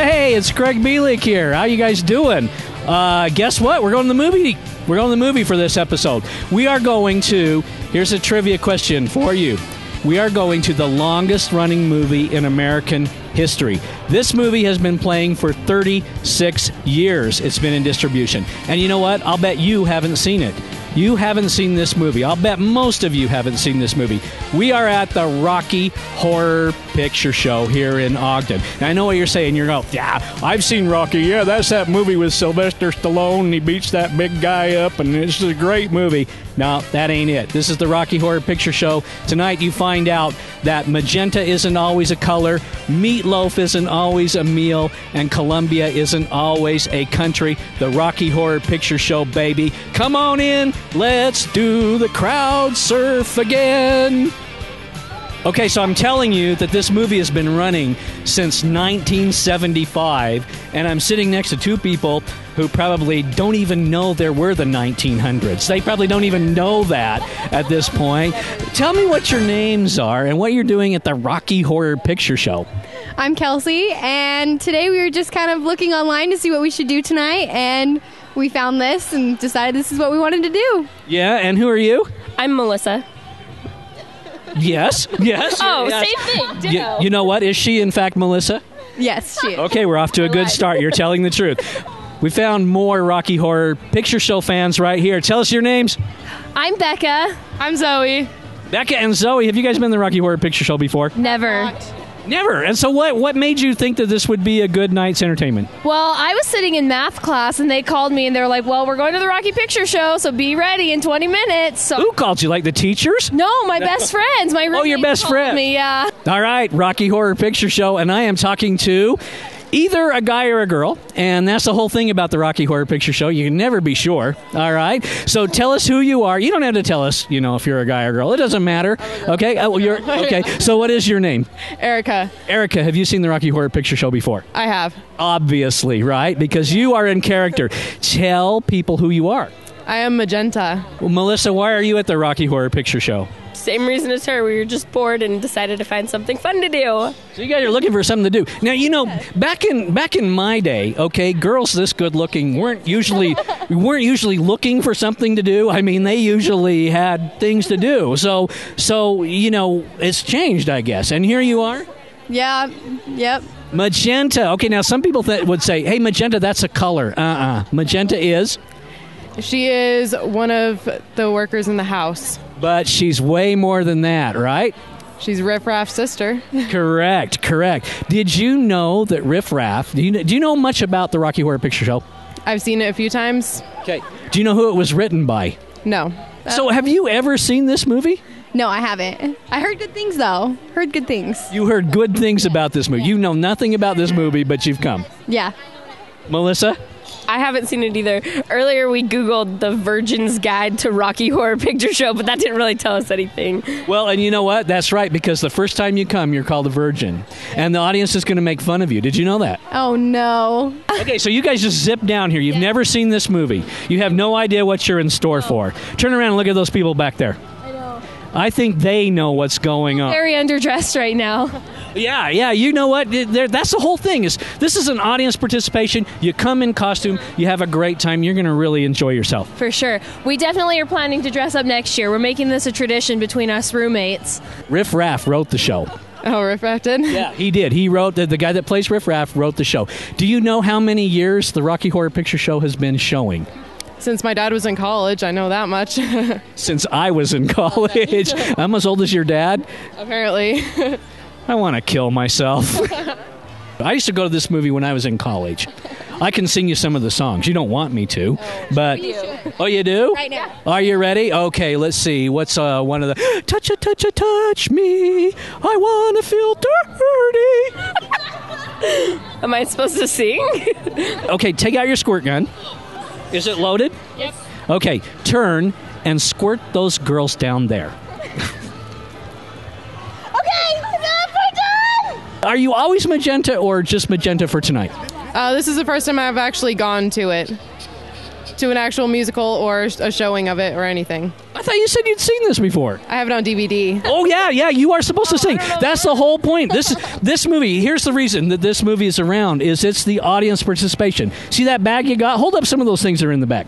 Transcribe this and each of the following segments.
Hey, it's Craig Bielik here. How you guys doing? Guess what? We're going to the movie. We're going to the movie for this episode. We are going to, here's a trivia question for you. We are going to the longest running movie in American history. This movie has been playing for 36 years. It's been in distribution. And you know what? I'll bet you haven't seen it. You haven't seen this movie. I'll bet most of you haven't seen this movie. We are at the Rocky Horror Picture Show here in Ogden. Now, I know what you're saying. You're going, yeah, I've seen Rocky. Yeah, that's that movie with Sylvester Stallone, and he beats that big guy up, and it's a great movie. No, that ain't it. This is the Rocky Horror Picture Show. Tonight, you find out that magenta isn't always a color, meatloaf isn't always a meal, and Colombia isn't always a country. The Rocky Horror Picture Show, baby. Come on in. Let's do the crowd surf again. Okay, so I'm telling you that this movie has been running since 1975, and I'm sitting next to two people who probably don't even know there were the 1900s. They probably don't even know that at this point. Tell me what your names are and what you're doing at the Rocky Horror Picture Show. I'm Kelsey, and today we were just kind of looking online to see what we should do tonight, and we found this and decided this is what we wanted to do. Yeah, and who are you? I'm Melissa. Yes. Oh, yes. same thing. Ditto. You know what? Is she, in fact, Melissa? Yes, she is. Okay, we're off to a good start. You're telling the truth. We found more Rocky Horror Picture Show fans right here. Tell us your names. I'm Becca. I'm Zoe. Becca and Zoe, have you guys been in the Rocky Horror Picture Show before? Never. Never. And so what made you think that this would be a good night's entertainment? Well, I was sitting in math class, and they called me, and they were like, well, we're going to the Rocky Picture Show, so be ready in 20 minutes. So Who called you? Like the teachers? No, my best friends. My roommate your best called friend. me, yeah. All right, Rocky Horror Picture Show, and I am talking to either a guy or a girl, and that's the whole thing about the Rocky Horror Picture Show. You can never be sure, all right? So tell us who you are. You don't have to tell us, if you're a guy or a girl. It doesn't matter, okay? Okay, so what is your name? Erica. Erica, have you seen the Rocky Horror Picture Show before? I have. Obviously, right? Because you are in character. Tell people who you are. I am Magenta. Well, Melissa, why are you at the Rocky Horror Picture Show? Same reason as her. We were just bored and decided to find something fun to do. So you guys are looking for something to do. Now, back in my day, okay, girls this good looking weren't usually looking for something to do. I mean, they usually had things to do. So it's changed, I guess. And here you are? Yeah, yep. Magenta. Okay, now some people would say, hey, magenta, that's a color. Magenta is? She is one of the workers in the house. But she's way more than that, right? She's Riff Raff's sister. Correct. Did you know that Riff Raff, do you know much about the Rocky Horror Picture Show? I've seen it a few times. Okay. Do you know who it was written by? No. So have you ever seen this movie? No, I haven't. I heard good things, though. Heard good things. You heard good things about this movie. You know nothing about this movie, but you've come. Yeah. Melissa? I haven't seen it either. Earlier, we Googled the Virgin's Guide to Rocky Horror Picture Show, but that didn't really tell us anything. Well, and you know what? That's right, because the first time you come, you're called a virgin. And the audience is going to make fun of you. Did you know that? Oh, no. Okay, so you guys just zip down here. You've never seen this movie. You have no idea what you're in store for. Turn around and look at those people back there. I know. I think they know what's going on. Very underdressed right now. Yeah, you know what? That's the whole thing. This is an audience participation. You come in costume, you have a great time. You're going to really enjoy yourself. For sure. We definitely are planning to dress up next year. We're making this a tradition between us roommates. Riff Raff wrote the show. Oh, Riff Raff did? Yeah, he did. He wrote, the guy that plays Riff Raff wrote the show. Do you know how many years the Rocky Horror Picture Show has been showing? Since my dad was in college, I know that much. Since I was in college. I'm as old as your dad? Apparently. I want to kill myself. I used to go to this movie when I was in college. I can sing you some of the songs. You don't want me to, but oh, you do? Right now. Are you ready? Okay, let's see. What's one of the touch me? I want to feel dirty. Am I supposed to sing? Okay, take out your squirt gun. Is it loaded? Yep. Okay, turn and squirt those girls down there. Are you always magenta or just magenta for tonight? This is the first time I've actually gone to it. to an actual musical or a showing of it or anything. I thought you said you'd seen this before. I have it on DVD. Oh, yeah, you are supposed to sing. That's the whole point. This movie, here's the reason that this movie is around, is it's the audience participation. See that bag you got? Hold up some of those things that are in the back.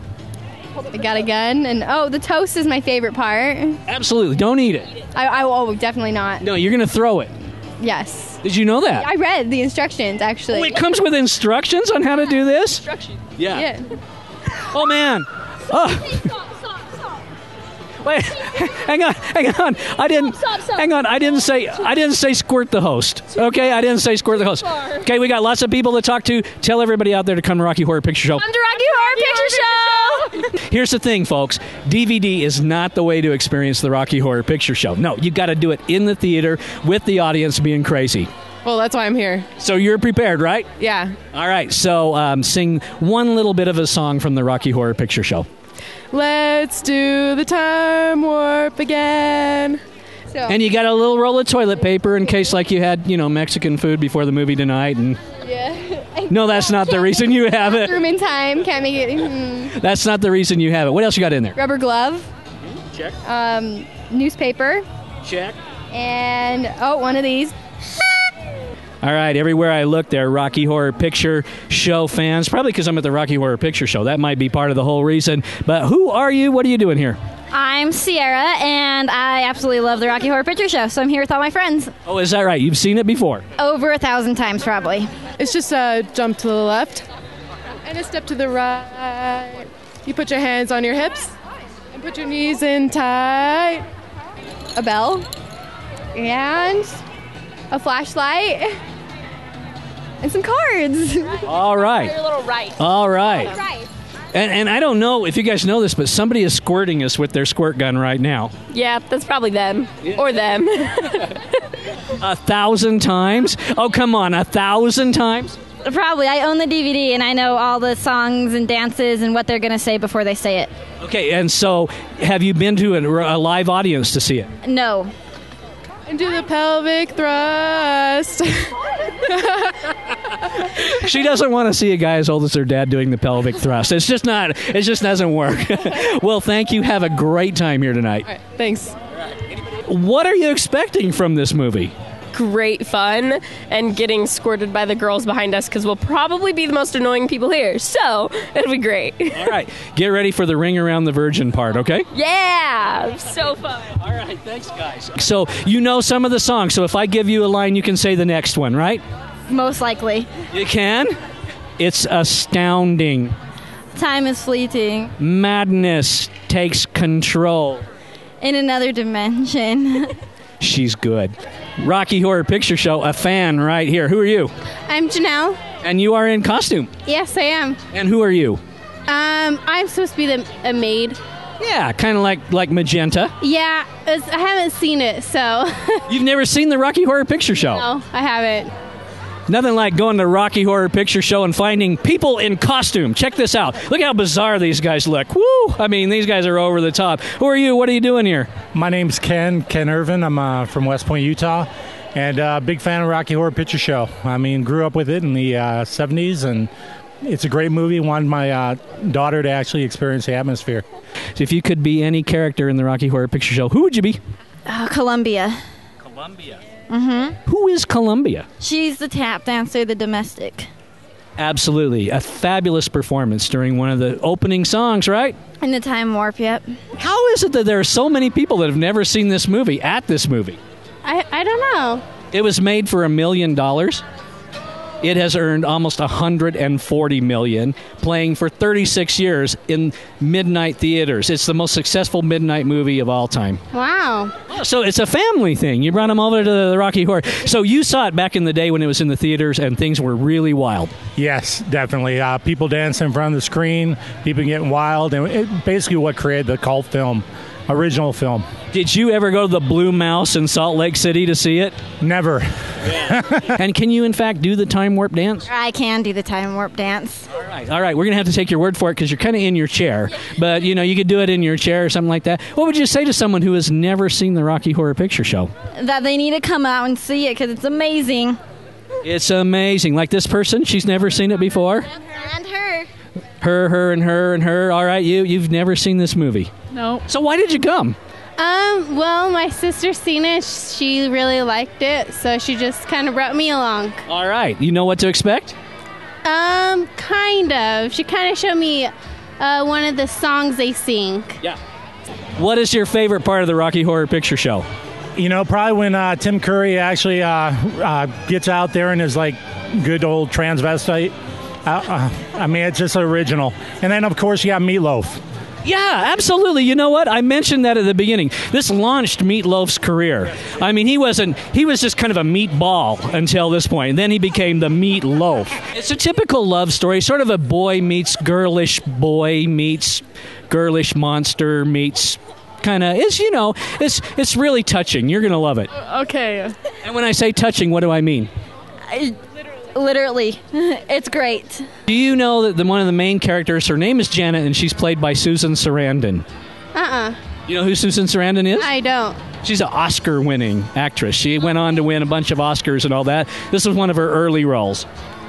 I got a gun, and the toast is my favorite part. Absolutely. Don't eat it. I definitely not. No, you're going to throw it. Yes. Did you know that? I read the instructions, actually. Oh, it comes with instructions on how to do this? Instructions. Yeah. Oh, man. Oh. Stop. Wait, hang on. Stop. Hang on. I didn't say squirt the host. Okay, I didn't say squirt the host. Okay, we got lots of people to talk to. Tell everybody out there to come to Rocky Horror Picture Show. Come to Rocky Horror Picture Show. Here's the thing, folks. DVD is not the way to experience the Rocky Horror Picture Show. No, you got to do it in the theater with the audience being crazy. Well, that's why I'm here. So you're prepared, right? Yeah. All right. So sing one little bit of a song from the Rocky Horror Picture Show. Let's do the time warp again. And you got a little roll of toilet paper in case, like, you had, Mexican food before the movie tonight. And Yeah. no, that's not the reason you have it. Room in time. Can't make it. That's not the reason you have it. What else you got in there? Rubber glove. Check. Newspaper. Check. And, one of these. All right, everywhere I look there, Rocky Horror Picture Show fans, probably because I'm at the Rocky Horror Picture Show. That might be part of the whole reason. But who are you? What are you doing here? I'm Sierra, and I absolutely love the Rocky Horror Picture Show, so I'm here with all my friends. Oh, is that right? You've seen it before? Over 1,000 times, probably. It's just a jump to the left and a step to the right. You put your hands on your hips and put your knees in tight. A bell. And a flashlight. And some cards. All right. Your little right. All right. Right. And I don't know if you guys know this, but somebody is squirting us with their squirt gun right now. Yeah, that's probably them. Or them. 1,000 times? Oh, come on, 1,000 times? Probably. I own the DVD, and I know all the songs and dances and what they're going to say before they say it. Okay, and so have you been to a live audience to see it? No. And do the pelvic thrust. She doesn't want to see a guy as old as her dad doing the pelvic thrust. It just doesn't work. Well, thank you. Have a great time here tonight. All right, thanks. What are you expecting from this movie? Great fun and getting squirted by the girls behind us because we'll probably be the most annoying people here. So it'll be great. All right. Get ready for the ring around the virgin part, okay? Yeah. So fun. All right. Thanks, guys. So you know some of the songs. So if I give you a line, you can say the next one, right? Most likely. You can? It's astounding. Time is fleeting. Madness takes control. In another dimension. She's good. Rocky Horror Picture Show, a fan right here. Who are you? I'm Janelle. And you are in costume. Yes, I am. And who are you? I'm supposed to be a maid. Yeah, kind of like Magenta. Yeah, I haven't seen it, so. You've never seen the Rocky Horror Picture Show? No, I haven't. Nothing like going to Rocky Horror Picture Show and finding people in costume. Check this out. Look how bizarre these guys look. Woo! I mean, these guys are over the top. Who are you? What are you doing here? My name's Ken Irvin. I'm from West Point, Utah, and big fan of Rocky Horror Picture Show. I mean, grew up with it in the 70s, and it's a great movie. Wanted my daughter to actually experience the atmosphere. So if you could be any character in the Rocky Horror Picture Show, who would you be? Columbia. Columbia. Mm-hmm. Who is Columbia? She's the tap dancer, the domestic. Absolutely. A fabulous performance during one of the opening songs, right? In the time warp, yep. How is it that there are so many people that have never seen this movie at this movie? I don't know. It was made for $1 million. It has earned almost $140 million, playing for 36 years in midnight theaters. It's the most successful midnight movie of all time. Wow. So it's a family thing. You brought them over to the Rocky Horror. So you saw it back in the day when it was in the theaters, and things were really wild. Yes, definitely. People dancing in front of the screen, people getting wild, and it basically what created the cult film, original film. Did you ever go to the Blue Mouse in Salt Lake City to see it? Never. And can you, in fact, do the time warp dance? I can do the time warp dance. All right. We're going to have to take your word for it because you're kind of in your chair. But, you could do it in your chair or something like that. What would you say to someone who has never seen the Rocky Horror Picture Show? That they need to come out and see it because it's amazing. It's amazing. Like this person, she's never seen it before. And her. Her, and her, and her. All right, you've never seen this movie. No. So why did you come? Well, my sister seen it. She really liked it, so she just kind of brought me along. All right, you know what to expect? Kind of. She kind of showed me one of the songs they sing. Yeah. What is your favorite part of the Rocky Horror Picture Show? You know, probably when Tim Curry actually gets out there and is like good old transvestite. I mean, it's just original. And then, of course, you got Meatloaf. Yeah, absolutely. You know what? I mentioned that at the beginning. This launched Meatloaf's career. I mean, he was just kind of a meatball until this point. And then he became the Meatloaf. It's a typical love story, sort of a boy meets girlish boy meets girlish monster meets kind of, it's really touching. You're going to love it. Okay. And when I say touching, what do I mean? Literally. It's great. Do you know that one of the main characters, her name is Janet, and she's played by Susan Sarandon? You know who Susan Sarandon is? I don't. She's an Oscar-winning actress. She went on to win a bunch of Oscars and all that. This was one of her early roles.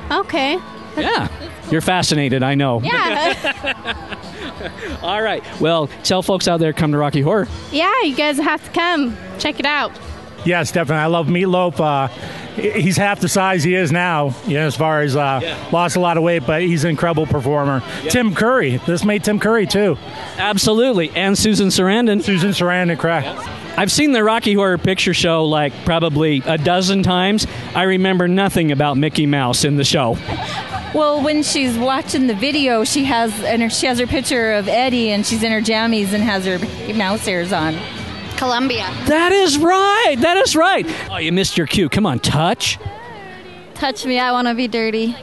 Okay. Yeah. You're fascinated, I know. Yeah. All right. Well, tell folks out there, come to Rocky Horror. Yeah, you guys have to come. Check it out. Yes, definitely. I love Meatloaf. He's half the size he is now, as far as lost a lot of weight, but he's an incredible performer. Yeah. Tim Curry. This made Tim Curry, too. Absolutely. And Susan Sarandon. Susan Sarandon, correct. I've seen the Rocky Horror Picture Show like probably a dozen times. I remember nothing about Mickey Mouse in the show. Well, when she's watching the video, she has her picture of Eddie, and she's in her jammies and has her mouse ears on. Columbia. That is right. That is right. Oh, you missed your cue. Come on, touch. Touch me, I want to be dirty.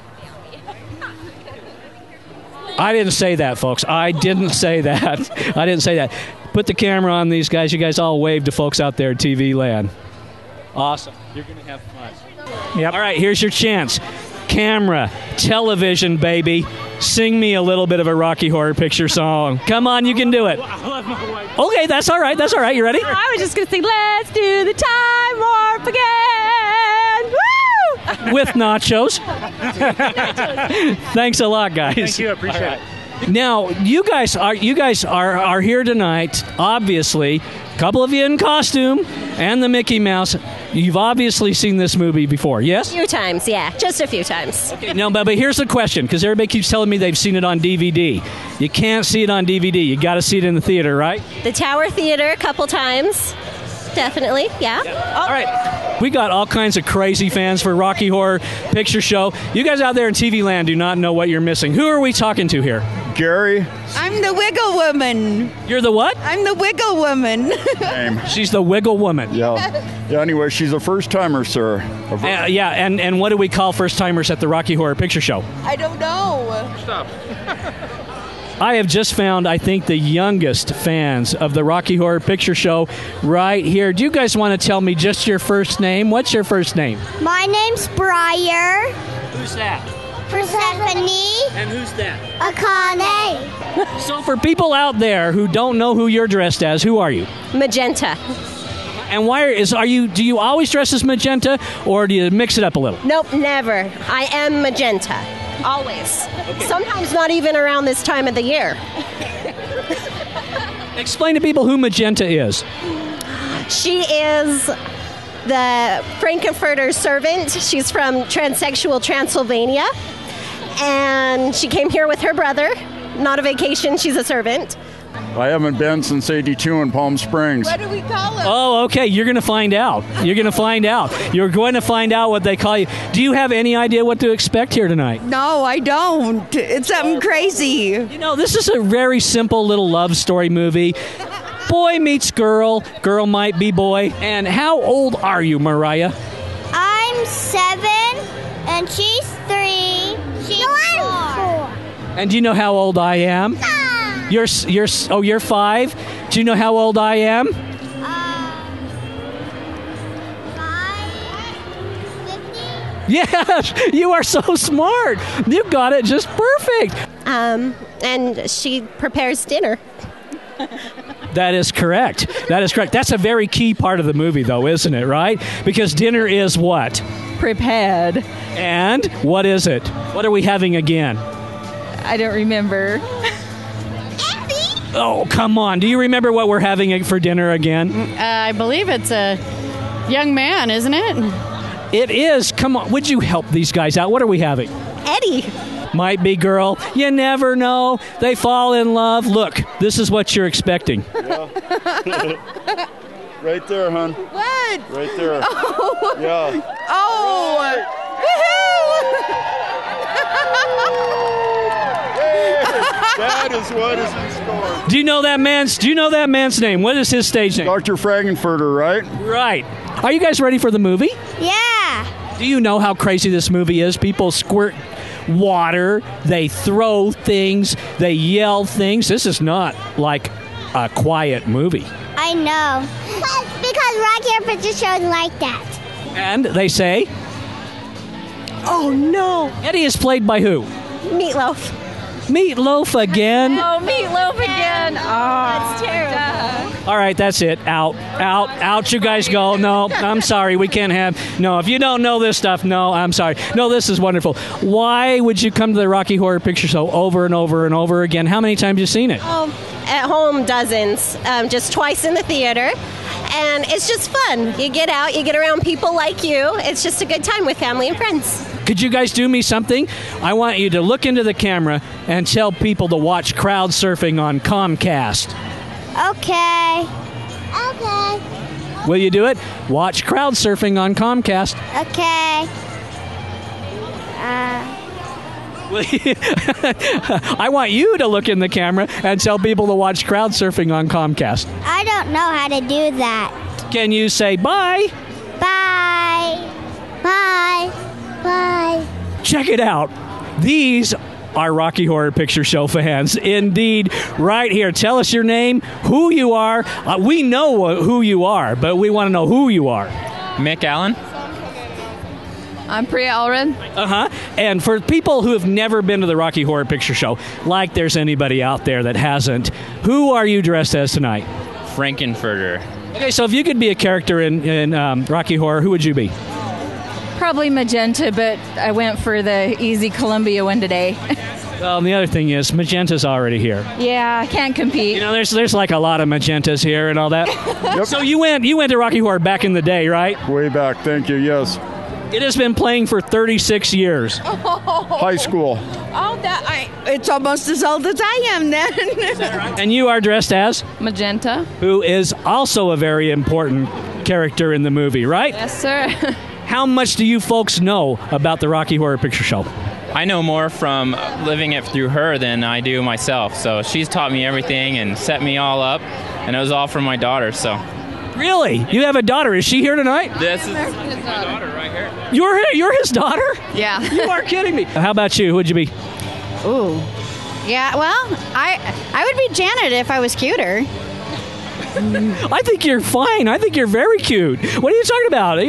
I didn't say that, folks. I didn't say that. I didn't say that. Put the camera on these guys. You guys all wave to folks out there at TV land. Awesome. You're going to have fun. Yep. All right, here's your chance. Camera, television, baby. Sing me a little bit of a Rocky Horror Picture song. Come on, you can do it. Okay, that's all right. That's all right. You ready? I was just going to sing, let's do the time warp again. Woo! With nachos. Thanks a lot, guys. Thank you. I appreciate it. Now, you guys are here tonight, obviously. A couple of you in costume and the Mickey Mouse. You've obviously seen this movie before, yes? A few times, yeah. Just a few times. Okay, no, but here's the question, because everybody keeps telling me they've seen it on DVD. You can't see it on DVD. You got to see it in the theater, right? The Tower Theater a couple times. Definitely, yeah. All right. We got all kinds of crazy fans for Rocky Horror Picture Show. You guys out there in TV land do not know what you're missing. Who are we talking to here? Gary. I'm the Wiggle Woman. You're the what? I'm the Wiggle Woman. She's the Wiggle Woman. Yeah. Anyway, she's a first-timer, sir. Yeah, and what do we call first-timers at the Rocky Horror Picture Show? I don't know. Stop. I have just found, I think, the youngest fans of the Rocky Horror Picture Show right here. Do you guys want to tell me just your first name? What's your first name? My name's Briar. Who's that? Persephone. And who's that? Akane. So for people out there who don't know who you're dressed as, who are you? Magenta. And do you always dress as magenta, or do you mix it up a little? Nope, never. I am magenta. Always. Okay. Sometimes not even around this time of the year. Explain to people who magenta is. She is the Frankenfurter's servant. She's from transsexual Transylvania. And she came here with her brother. Not a vacation, she's a servant. I haven't been since 82 in Palm Springs. What do we call her? Oh, okay. You're going to find out. You're going to find out. You're going to find out what they call you. Do you have any idea what to expect here tonight? No, I don't. It's something crazy. You know, this is a very simple little love story movie. Boy meets girl. Girl might be boy. And how old are you, Mariah? I'm 7, and she's 3. She's 4. And do you know how old I am? You're 5. Do you know how old I am? 5, 50. Yes, you are so smart. You got it just perfect. And she prepares dinner. That is correct. That is correct. That's a very key part of the movie, though, isn't it, right? Because dinner is what? Prepared. And what is it? What are we having again? I don't remember. Oh, come on. Do you remember what we're having for dinner again? I believe it's a young man, isn't it? It is. Come on. Would you help these guys out? What are we having? Eddie. Might be, girl. You never know. They fall in love. Look, this is what you're expecting. Right there, hon. What? Right there. Oh. Yeah. Oh. That is what is in store. Do you know that man's name? What is his stage name? Dr. Fragenfurter, right? Right. Are you guys ready for the movie? Yeah. Do you know how crazy this movie is? People squirt water, they throw things, they yell things. This is not like a quiet movie. I know. Because Rocky Horror Picture Show is like that. And they say, Oh, no. Eddie is played by who? Meatloaf. Meatloaf again. Oh, Meatloaf again. Oh, That's terrible. All right, that's it. Out. You guys go. No, I'm sorry. We can't have. No, if you don't know this stuff, no, I'm sorry. No, this is wonderful. Why would you come to the Rocky Horror Picture Show over and over and over again? How many times have you seen it? Oh, at home, dozens. Just twice in the theater. And it's just fun. You get out, you get around people like you. It's just a good time with family and friends. Could you guys do me something? I want you to look into the camera and tell people to watch crowd surfing on Comcast. Okay. Okay. Will you do it? Watch crowd surfing on Comcast. Okay. I want you to look in the camera and tell people to watch crowd surfing on Comcast. I don't know how to do that. Can you say bye? Bye. Bye. Bye. Check it out. These are Rocky Horror Picture Show fans. Indeed, right here. Tell us your name, who you are. We know who you are, but we want to know who you are. Mick Allen. I'm Priya Allred. And for people who have never been to the Rocky Horror Picture Show, like there's anybody out there that hasn't, who are you dressed as tonight? Frankenfurter. Okay, so if you could be a character in Rocky Horror, who would you be? Probably magenta, but I went for the easy Columbia one today. Well, and the other thing is, magenta's already here. Yeah, can't compete. You know, there's like a lot of magentas here and all that. Yep. So you went to Rocky Horror back in the day, right? Way back, thank you, yes. It has been playing for 36 years. High school. It's almost as old as I am then. And you are dressed as? Magenta. Who is also a very important character in the movie, right? Yes, sir. How much do you folks know about the Rocky Horror Picture Show? I know more from living it through her than I do myself. So she's taught me everything and set me all up, and it was all from my daughter. So. Really? You have a daughter? Is she here tonight? This is my daughter right here. You're his daughter? Yeah. You are kidding me. How about you? Who would you be? Ooh. Yeah, well, I would be Janet if I was cuter. I think you're fine. I think you're very cute. What are you talking about?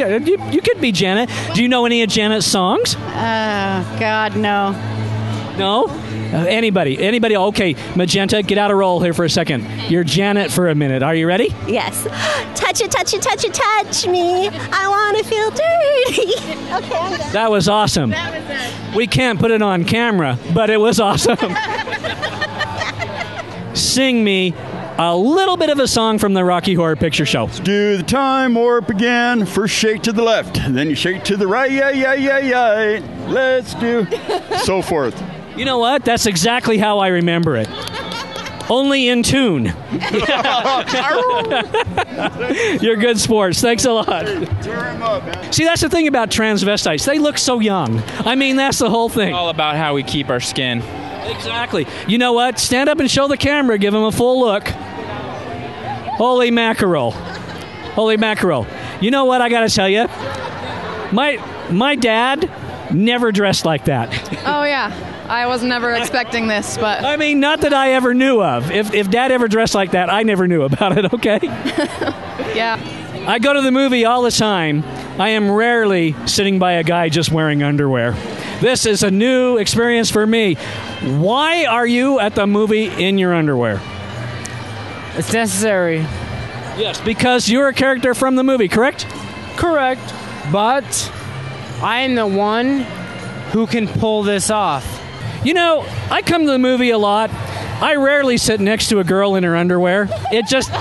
You could be Janet. Do you know any of Janet's songs? God, no. No? Anybody? Okay, Magenta, get out of roll here for a second. You're Janet for a minute. Are you ready? Yes. Touch it, touch it, touch it, touch me. I want to feel dirty. Okay, I'm done. That was awesome. We can't put it on camera, but it was awesome. Sing me a little bit of a song from the Rocky Horror Picture Show. Do the time warp again. First shake to the left, then you shake to the right. Yeah. Let's do so forth. You know what? That's exactly how I remember it. Only in tune. You're good sports. Thanks a lot. Tear him up, man. See, that's the thing about transvestites. They look so young. I mean, that's the whole thing. All about how we keep our skin. Exactly. You know what? Stand up and show the camera. Give them a full look. Holy mackerel. Holy mackerel. You know what I got to tell you? My dad never dressed like that. Oh, yeah. I was never expecting this, but... I mean, not that I ever knew of. If Dad ever dressed like that, I never knew about it, okay? Yeah. I go to the movie all the time. I am rarely sitting by a guy just wearing underwear. This is a new experience for me. Why are you at the movie in your underwear? It's necessary. Yes, because you're a character from the movie, correct? Correct. But I am the one who can pull this off. You know, I come to the movie a lot. I rarely sit next to a girl in her underwear. It just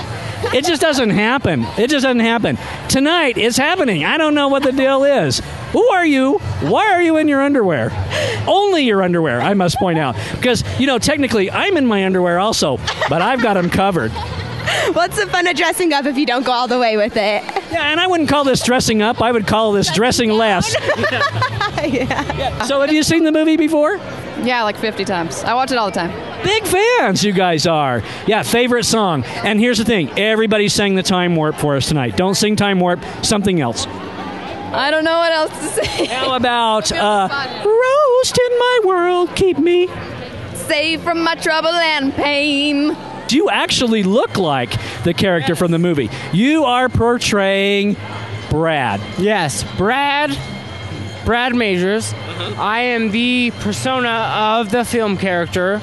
doesn't happen. It just doesn't happen. Tonight, it's happening. I don't know what the deal is. Who are you? Why are you in your underwear? Only your underwear, I must point out. Because, you know, technically, I'm in my underwear also, but I've got them covered. What's the fun of dressing up if you don't go all the way with it? Yeah, and I wouldn't call this dressing up. I would call this dressing less. Yeah. So have you seen the movie before? Yeah, like 50 times. I watch it all the time. Big fans, you guys are. Yeah, favorite song. And here's the thing. Everybody sang the Time Warp for us tonight. Don't sing Time Warp. Something else. I don't know what else to say. How about Roast in My World, Keep Me Safe from my trouble and pain. You actually look like the character from the movie. You are portraying Brad. Yes, Brad Majors. I am the persona of the film character.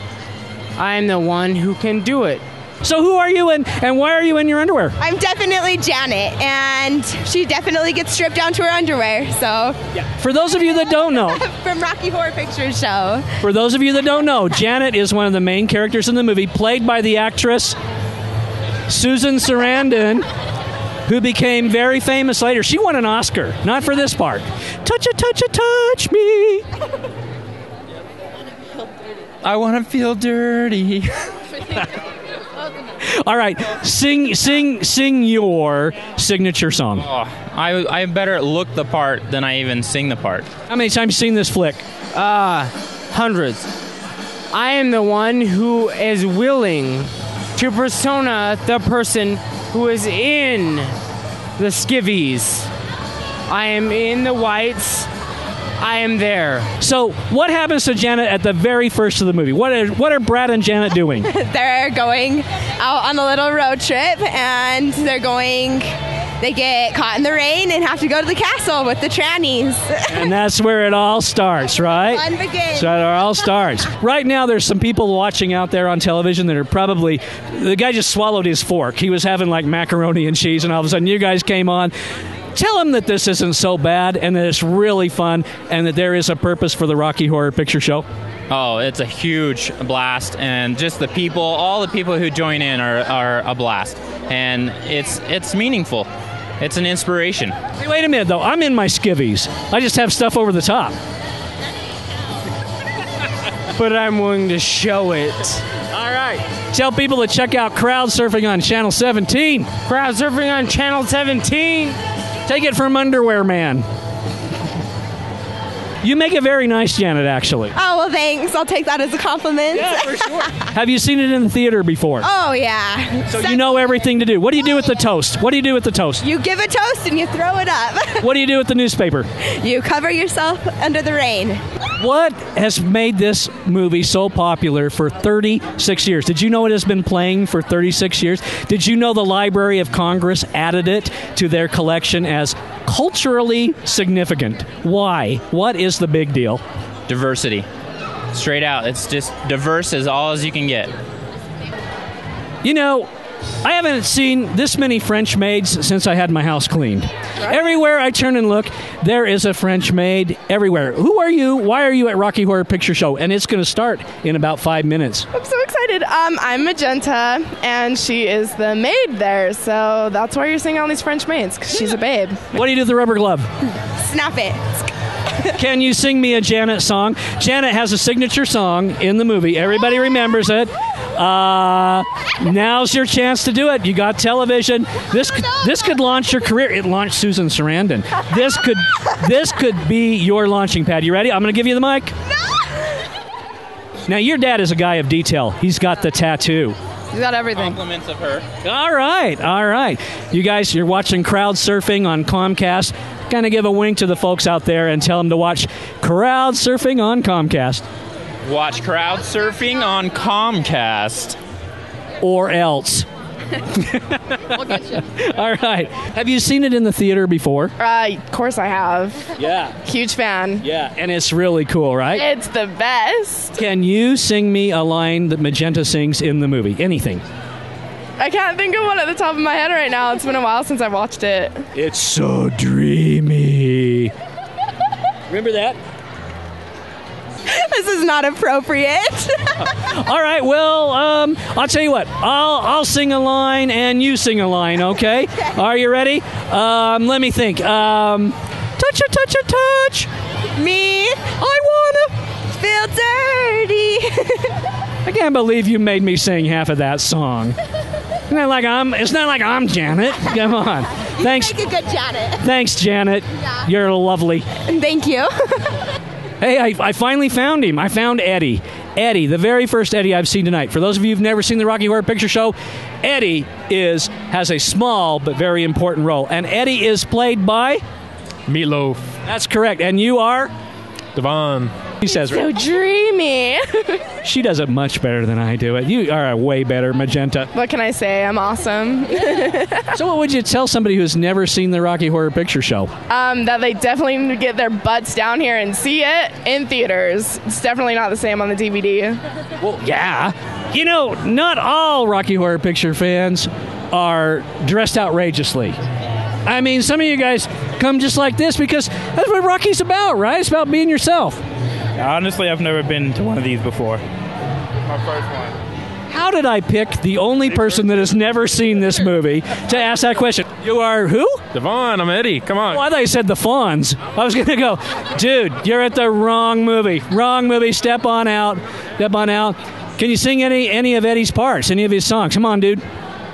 I am the one who can do it. So who are you and why are you in your underwear? I'm definitely Janet, and she definitely gets stripped down to her underwear, so... Yeah. For those of you that don't know... From Rocky Horror Picture Show. For those of you that don't know, Janet is one of the main characters in the movie, played by the actress Susan Sarandon, who became very famous later. She won an Oscar, not for this part. Touch me. I want to feel dirty. All right, sing your signature song. Oh, I better look the part than I even sing the part. How many times have you seen this flick? Hundreds. I am the one who is willing to persona the person who is in the skivvies. I am in the whites. I am there. So what happens to Janet at the very first of the movie? What are Brad and Janet doing? They're going out on a little road trip, and they get caught in the rain and have to go to the castle with the trannies. And that's where it all starts, right? Fun begins. So it all starts. Right now, there's some people watching out there on television that are probably... The guy just swallowed his fork. He was having like macaroni and cheese, and all of a sudden you guys came on. Tell them that this isn't so bad and that it's really fun and that there is a purpose for the Rocky Horror Picture Show. Oh, it's a huge blast, and just the people, all the people who join in are a blast, and it's meaningful. It's an inspiration. Hey, wait a minute, though. I'm in my skivvies. I just have stuff over the top. But I'm willing to show it. All right. Tell people to check out Crowd Surfing on Channel 17. Crowd Surfing on Channel 17. Take it from Underwear Man. You make it very nice, Janet, actually. Oh, well, thanks. I'll take that as a compliment. Yeah, for sure. Have you seen it in the theater before? Oh, yeah. So you know everything to do. What do you do with the toast? What do you do with the toast? You give a toast and you throw it up. What do you do with the newspaper? You cover yourself under the rain. What has made this movie so popular for 36 years? Did you know it has been playing for 36 years? Did you know the Library of Congress added it to their collection as culturally significant? Why? What is the big deal? Diversity. Straight out. It's just diverse as all as you can get. You know, I haven't seen this many French maids since I had my house cleaned. Right. Everywhere I turn and look, there is a French maid everywhere. Who are you? Why are you at Rocky Horror Picture Show? And it's going to start in about 5 minutes. I'm so excited. I'm Magenta, and she is the maid there. So that's why you're seeing all these French maids, because she's a babe. What do you do with the rubber glove? Snap it. Can you sing me a Janet song? Janet has a signature song in the movie. Everybody remembers it. Now's your chance to do it. You got television. This could launch your career. It launched Susan Sarandon. This could be your launching pad. You ready? I'm going to give you the mic. Now, your dad is a guy of detail. He's got the tattoo. He's got everything. Compliments of her. All right. You guys, you're watching Crowd Surfing on Comcast. Kind of give a wink to the folks out there and tell them to watch Crowd Surfing on Comcast. Watch Crowd Surfing on Comcast. Or else. We'll get you. All right. Have you seen it in the theater before? Of course I have. Yeah. Huge fan. Yeah, and it's really cool, right? It's the best. Can you sing me a line that Magenta sings in the movie? Anything. I can't think of one at the top of my head right now. It's been a while since I've watched it. It's so dreamy. Remember that? This is not appropriate. All right, well, I'll tell you what. I'll sing a line and you sing a line, okay? Are you ready? Let me think. Touch a touch a touch. Me. I wanna feel dirty. I can't believe you made me sing half of that song. It's not like I'm Janet. Come on. Thanks. You make a good Janet. Thanks, Janet. Yeah. You're lovely. Thank you. Hey, I finally found him. I found Eddie. Eddie, the very first Eddie I've seen tonight. For those of you who've never seen the Rocky Horror Picture Show, Eddie has a small but very important role. And Eddie is played by? Meatloaf. That's correct. And you are? Devon. He says, so dreamy. She does it much better than I do it. You are a way better Magenta. What can I say? I'm awesome. So what would you tell somebody who's never seen the Rocky Horror Picture Show? That they definitely need to get their butts down here and see it in theaters. It's definitely not the same on the DVD. Well, yeah. You know, not all Rocky Horror Picture fans are dressed outrageously. I mean, some of you guys come just like this because that's what Rocky's about, right? It's about being yourself. Honestly, I've never been to one of these before. My first one. How did I pick the only person that has never seen this movie to ask that question? You are who? Devon, I'm Eddie. Come on. Oh, I thought you said the Fawns. I was going to go, dude, you're at the wrong movie. Wrong movie. Step on out. Step on out. Can you sing any of Eddie's parts, any of his songs? Come on, dude.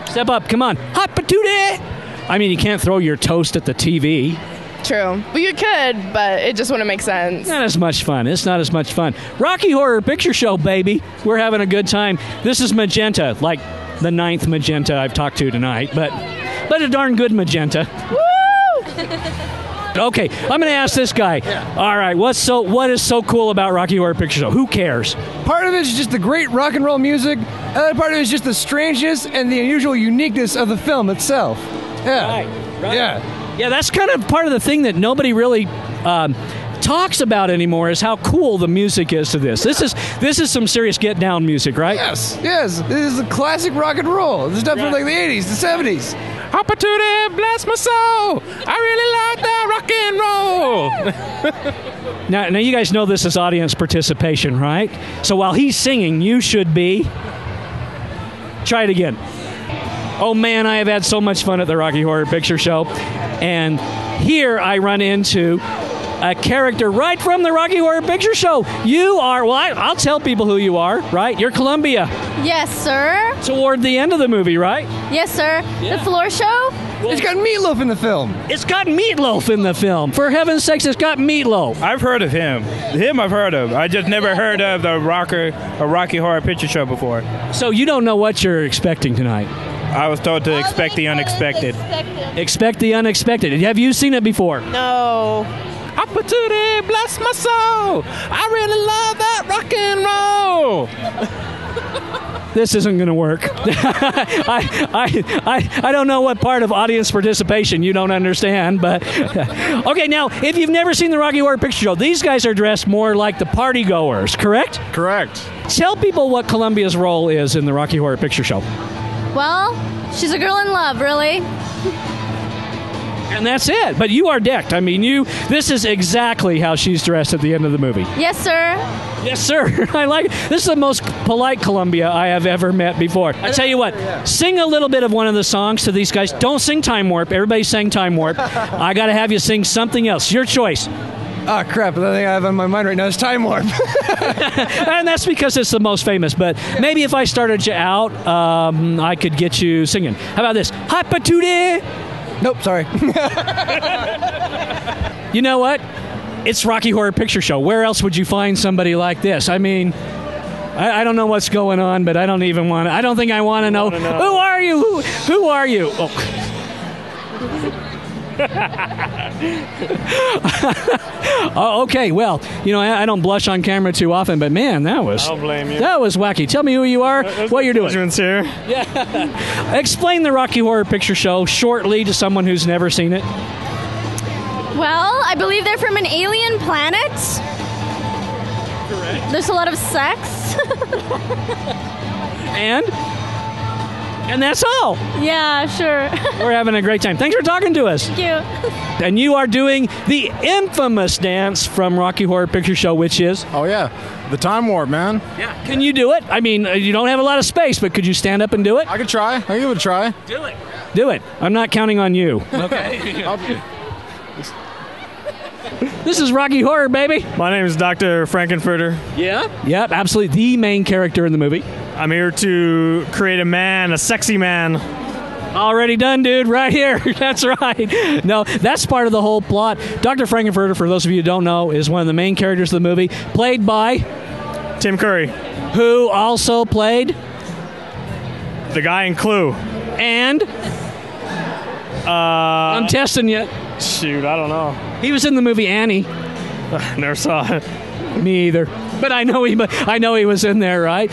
Step up. Come on. Hot patootie. I mean, you can't throw your toast at the TV. True. Well, you could, but it just wouldn't make sense. Not as much fun. It's not as much fun. Rocky Horror Picture Show, baby. We're having a good time. This is Magenta, like the 9th Magenta I've talked to tonight, but a darn good Magenta. Woo! Okay, I'm going to ask this guy. All right, what is so cool about Rocky Horror Picture Show? Who cares? Part of it is just the great rock and roll music. Other part of it is just the strangeness and the unusual uniqueness of the film itself. Yeah. Right. Yeah. Yeah, that's kind of part of the thing that nobody really talks about anymore is how cool the music is to this. This is some serious get down music, right? Yes. This is the classic rock and roll. This stuff from like the 80s, the 70s. Opportunity, bless my soul. I really like that rock and roll. Now you guys know this is audience participation, right? So while he's singing, you should be. Try it again. Oh man, I have had so much fun at the Rocky Horror Picture Show. And here I run into a character right from the Rocky Horror Picture Show. You are, well, I'll tell people who you are, right? You're Columbia. Yes, sir. Toward the end of the movie, right? Yes, sir. Yeah. The floor show? It's got Meatloaf in the film. It's got Meatloaf in the film. For heaven's sakes, it's got Meatloaf. I've heard of him. Him I've heard of. I just never heard of the Rocky Horror Picture Show before. So you don't know what you're expecting tonight? I was told to expect the unexpected. Expect the unexpected. Have you seen it before? No. Opportunity, bless my soul. I really love that rock and roll. This isn't going to work. I don't know what part of audience participation you don't understand, but okay. Now, if you've never seen the Rocky Horror Picture Show, these guys are dressed more like the party goers, correct? Correct. Tell people what Columbia's role is in the Rocky Horror Picture Show. Well, she's a girl in love, really. And that's it. But you are decked. I mean, this is exactly how she's dressed at the end of the movie. Yes, sir. Yes, sir. I like it. This is the most polite Columbia I have ever met before. I tell you what, sing a little bit of one of the songs to these guys. Don't sing Time Warp. Everybody sang Time Warp. I got to have you sing something else. Your choice. Oh, crap. The thing I have on my mind right now is Time Warp. And that's because it's the most famous. But maybe if I started you out, I could get you singing. How about this? Hot patootie. Nope, sorry. You know what? It's Rocky Horror Picture Show. Where else would you find somebody like this? I mean, I don't know what's going on, but I don't even want to. I don't think I want to know. Who are you? Who are you? Oh. Oh, okay, well, you know, I don't blush on camera too often, but man, that was wacky. Tell me who you are, what you're doing. Here. Yeah. Explain the Rocky Horror Picture Show shortly to someone who's never seen it. Well, I believe they're from an alien planet. Correct. There's a lot of sex. And? And that's all. Yeah, sure. We're having a great time. Thanks for talking to us. Thank you. And you are doing the infamous dance from Rocky Horror Picture Show, which is? Oh, yeah. The time warp, man. Yeah. Can you do it? I mean, you don't have a lot of space, but could you stand up and do it? I could try. I can give it a try. Do it. Do it. I'm not counting on you. Okay. This is Rocky Horror, baby. My name is Dr. Frankenfurter. Yeah? Yep, absolutely. The main character in the movie. I'm here to create a man, a sexy man. Already done, dude, right here. That's right. No, that's part of the whole plot. Dr. Frankenfurter, for those of you who don't know, is one of the main characters of the movie, played by Tim Curry, who also played the guy in Clue. And I'm testing you. Shoot, I don't know. He was in the movie Annie. Never saw it. Me either. But I know he was in there, right?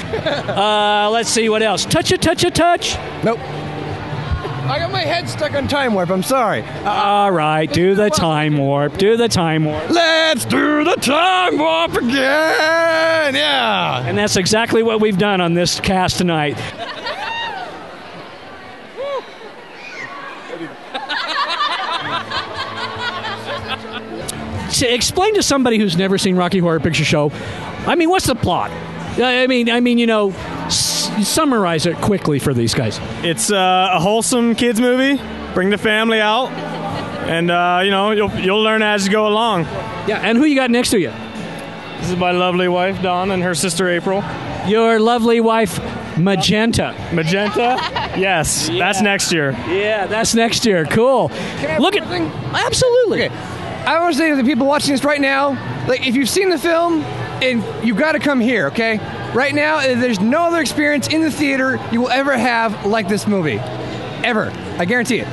Let's see what else. Touch it, touch it, touch. Nope. I got my head stuck on time warp. I'm sorry. All right, do the time warp. Do the time warp. Let's do the time warp again. Yeah. And that's exactly what we've done on this cast tonight. Explain to somebody who's never seen Rocky Horror Picture Show. I mean, what's the plot? I mean, you know, summarize it quickly for these guys. It's a wholesome kids movie. Bring the family out, and you know, you'll learn as you go along. Yeah, and who you got next to you? This is my lovely wife Dawn and her sister April. Your lovely wife Magenta. Magenta? Yes, yeah. That's next year. Yeah, that's next year. Cool. Can I Look at absolutely. Okay. I want to say to the people watching this right now, like, if you've seen the film, and you got to come here, okay? Right now, there's no other experience in the theater you will ever have like this movie. Ever. I guarantee it.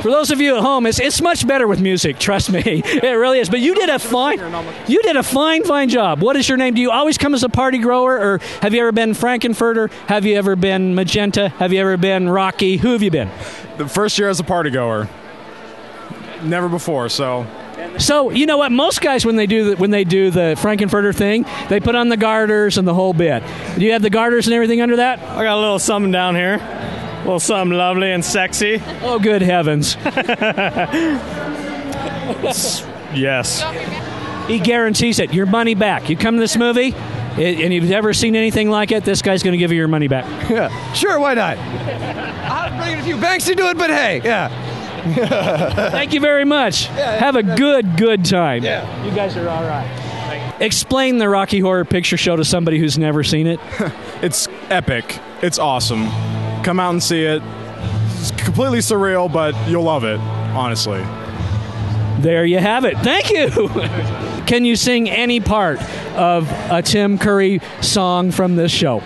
For those of you at home, it's much better with music, trust me. It really is. But you did a fine job. What is your name? Do you always come as a party grower, or have you ever been Frankenfurter? Have you ever been Magenta? Have you ever been Rocky? Who have you been? The first year as a party goer. Never before, so. So you know what? Most guys, when they do the Frankenfurter thing, they put on the garters and the whole bit. Do you have the garters and everything under that? I got a little something down here, a little something lovely and sexy. Oh, good heavens! Yes. He guarantees it. Your money back. You come to this movie, and you've never seen anything like it. This guy's going to give you your money back. Yeah, sure. Why not? I'll bring in a few banks to do it, but hey, yeah. Thank you very much. Have a good time. Yeah. You guys are all right. Explain the Rocky Horror Picture Show to somebody who's never seen it. It's epic. It's awesome. Come out and see it. It's completely surreal, but you'll love it, honestly. There you have it. Thank you. Can you sing any part of a Tim Curry song from this show?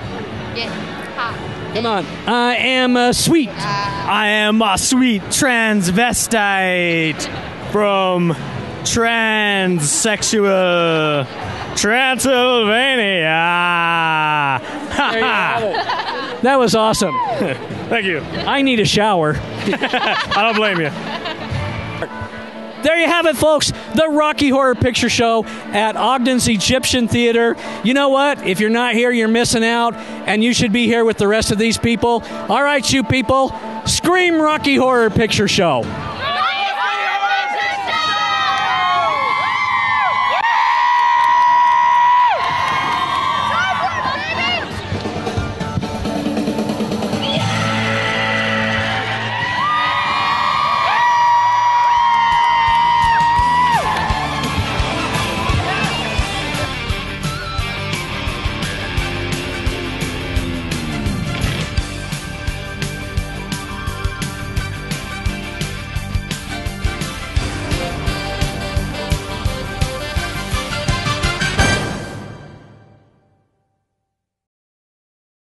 Yeah. Come on. I am a sweet. I am a sweet transvestite from transsexual Transylvania. That was awesome. Thank you. I need a shower. I don't blame you. There you have it, folks. The Rocky Horror Picture Show at Ogden's Egyptian Theater. You know what? If you're not here, you're missing out, and you should be here with the rest of these people. All right, you people, scream Rocky Horror Picture Show.